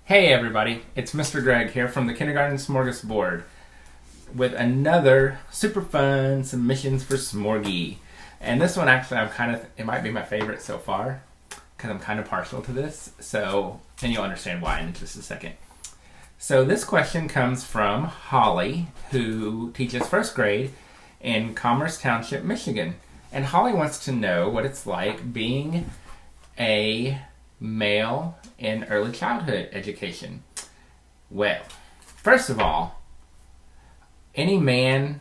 Hey everybody, it's Mr. Greg here from the Kindergarten Smorgasbord with another super fun submissions for Smorgie. And this one actually it might be my favorite so far because I'm kind of partial to this. And you'll understand why in just a second. So this question comes from Holly, who teaches first grade in Commerce Township, Michigan. And Holly wants to know what it's like being a male in early childhood education. Well, first of all, any man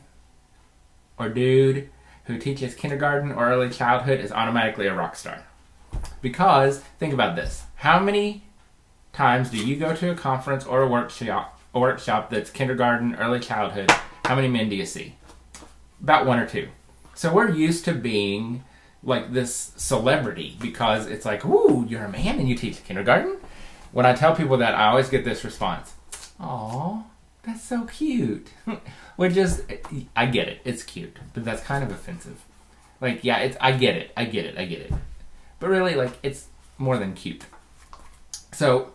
or dude who teaches kindergarten or early childhood is automatically a rock star. Because, think about this. How many times do you go to a conference or a workshop that's kindergarten, early childhood? How many men do you see? About one or two. So we're used to being like this celebrity because it's like, ooh, you're a man and you teach kindergarten? When I tell people that, I always get this response. Aw, that's so cute. Which is, I get it, it's cute, but that's kind of offensive. Like, yeah, I get it. But really, like, it's more than cute. So,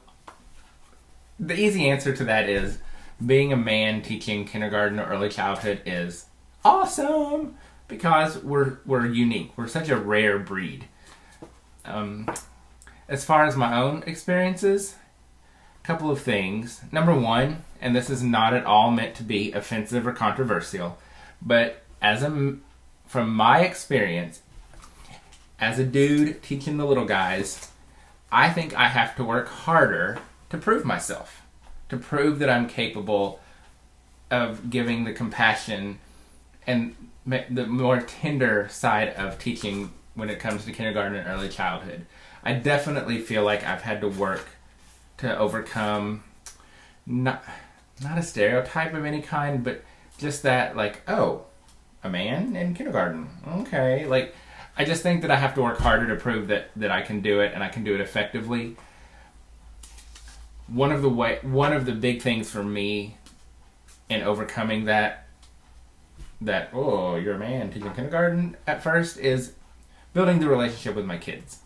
the easy answer to that is, being a man teaching kindergarten or early childhood is awesome! Because we're unique. We're such a rare breed. As far as my own experiences, a couple of things. Number one, and this is not at all meant to be offensive or controversial, but from my experience, as a dude teaching the little guys, I think I have to work harder to prove myself, to prove that I'm capable of giving the compassion and the more tender side of teaching when it comes to kindergarten and early childhood. I definitely feel like I've had to work to overcome not a stereotype of any kind, but just that, like, oh, a man in kindergarten, okay. Like, I just think that I have to work harder to prove that I can do it and I can do it effectively. One of the big things for me in overcoming that oh, you're a man teaching kindergarten at first is building the relationship with my kids.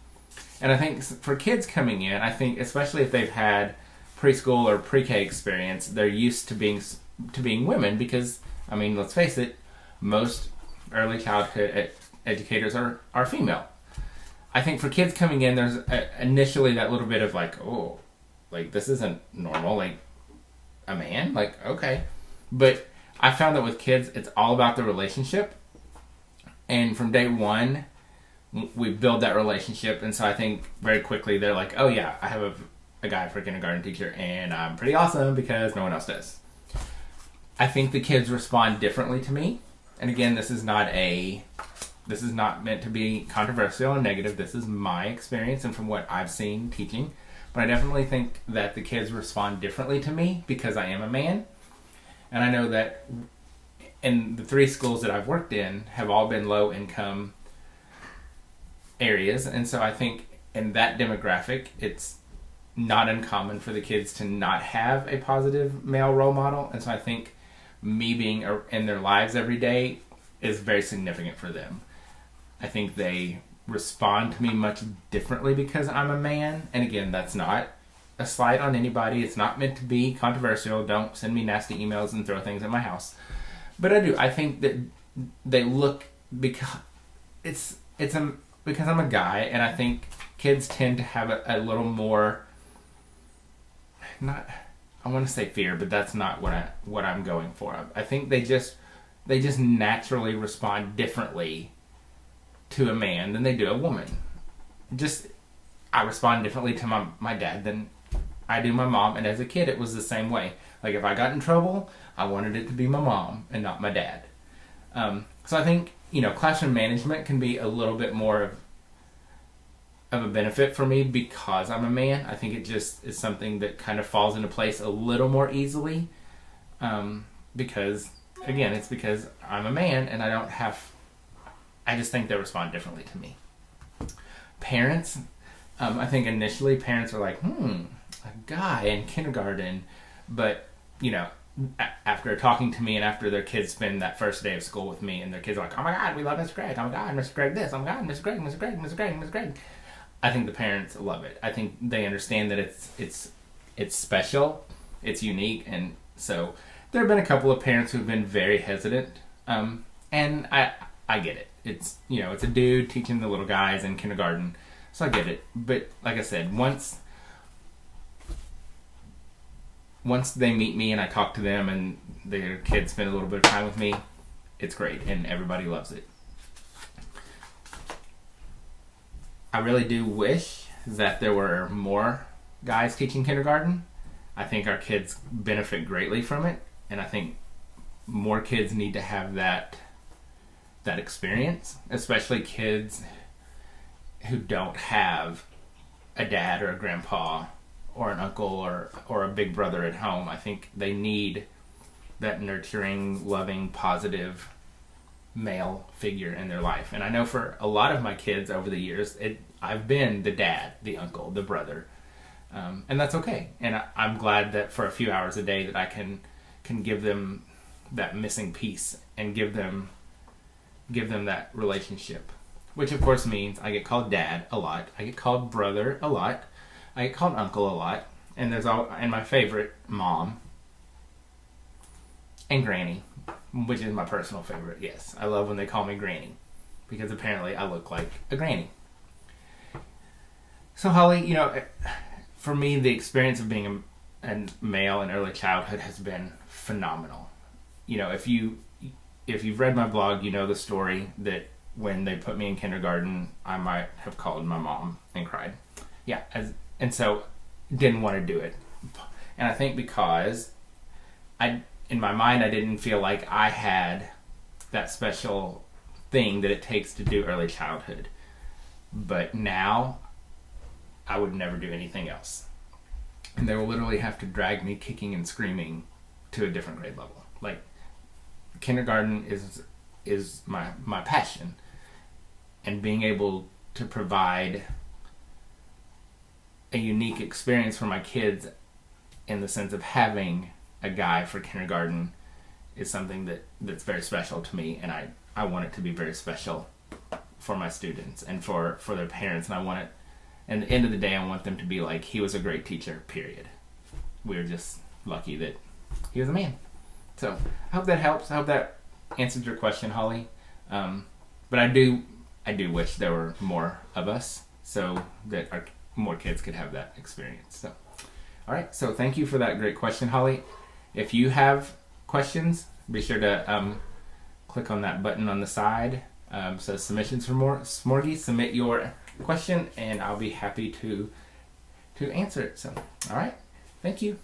And I think for kids coming in, I think especially if they've had preschool or pre-K experience, they're used to being women because, I mean, let's face it, most early childhood educators are female. I think for kids coming in, there's initially that little bit of like, oh, like this isn't normal, like a man, like okay. But I found that with kids, it's all about the relationship. And from day one, we build that relationship. And so I think very quickly they're like, oh yeah, I have a guy for a kindergarten teacher and I'm pretty awesome because no one else does. I think the kids respond differently to me. And again, this is not meant to be controversial or negative. This is my experience and from what I've seen teaching. But I definitely think that the kids respond differently to me because I am a man. And I know that in the 3 schools that I've worked in have all been low income areas. And so I think in that demographic, it's not uncommon for the kids to not have a positive male role model. And so I think me being in their lives every day is very significant for them. I think they respond to me much differently because I'm a man. And again, that's not a slight on anybody. It's not meant to be controversial. Don't send me nasty emails and throw things at my house. But I do. I think that they look because because I'm a guy, and I think kids tend to have a little more, not, I want to say fear, but that's not what I'm going for. I think they just naturally respond differently to a man than they do a woman. I respond differently to my dad than I do my mom, and as a kid it was the same way. Like if I got in trouble, I wanted it to be my mom and not my dad. So I think, classroom management can be a little bit more of a benefit for me because I'm a man. I think it just is something that kind of falls into place a little more easily because, again, it's because I'm a man and I just think they respond differently to me. Parents, I think initially parents are like, a guy in kindergarten, but after talking to me and after their kids spend that first day of school with me and their kids are like, oh my God, we love Mr. Greg, oh my God, Mr. Greg this, oh my God, Mr. Greg, Mr. Greg, Mr. Greg, Mr. Greg. I think the parents love it. I think they understand that it's it's special, it's unique, and so there have been a couple of parents who've been very hesitant, and I get it. It's, you know, it's a dude teaching the little guys in kindergarten, so I get it. But like I said, once they meet me and I talk to them and their kids spend a little bit of time with me, it's great and everybody loves it. I really do wish that there were more guys teaching kindergarten. I think our kids benefit greatly from it, and I think more kids need to have that experience, especially kids who don't have a dad or a grandpa or an uncle or a big brother at home. I think they need that nurturing, loving, positive male figure in their life. And I know for a lot of my kids over the years, I've been the dad, the uncle, the brother, and that's okay. And I'm glad that for a few hours a day that I can give them that missing piece and give them that relationship, which of course means I get called dad a lot, I get called brother a lot, I get called uncle a lot, and and my favorite, mom and granny, which is my personal favorite. Yes, I love when they call me granny because apparently I look like a granny. So Holly, you know, for me the experience of being a male in early childhood has been phenomenal. You know, if you've read my blog, you know the story that when they put me in kindergarten, I might have called my mom and cried. Yeah, and so didn't want to do it. And I think because in my mind, I didn't feel like I had that special thing that it takes to do early childhood. But now, I would never do anything else. And they will literally have to drag me kicking and screaming to a different grade level. Like, kindergarten is my passion, and being able to provide a unique experience for my kids in the sense of having a guy for kindergarten is something that's very special to me, and I want it to be very special for my students and for their parents, and I want it, and at the end of the day, I want them to be like, he was a great teacher, period. We're just lucky that he was a man. So I hope that helps. I hope that answered your question, Holly. But I do wish there were more of us so that more kids could have that experience. So, all right. So thank you for that great question, Holly. If you have questions, be sure to click on that button on the side. Says submissions for more Smorgie. Submit your question, and I'll be happy to answer it. So, all right. Thank you.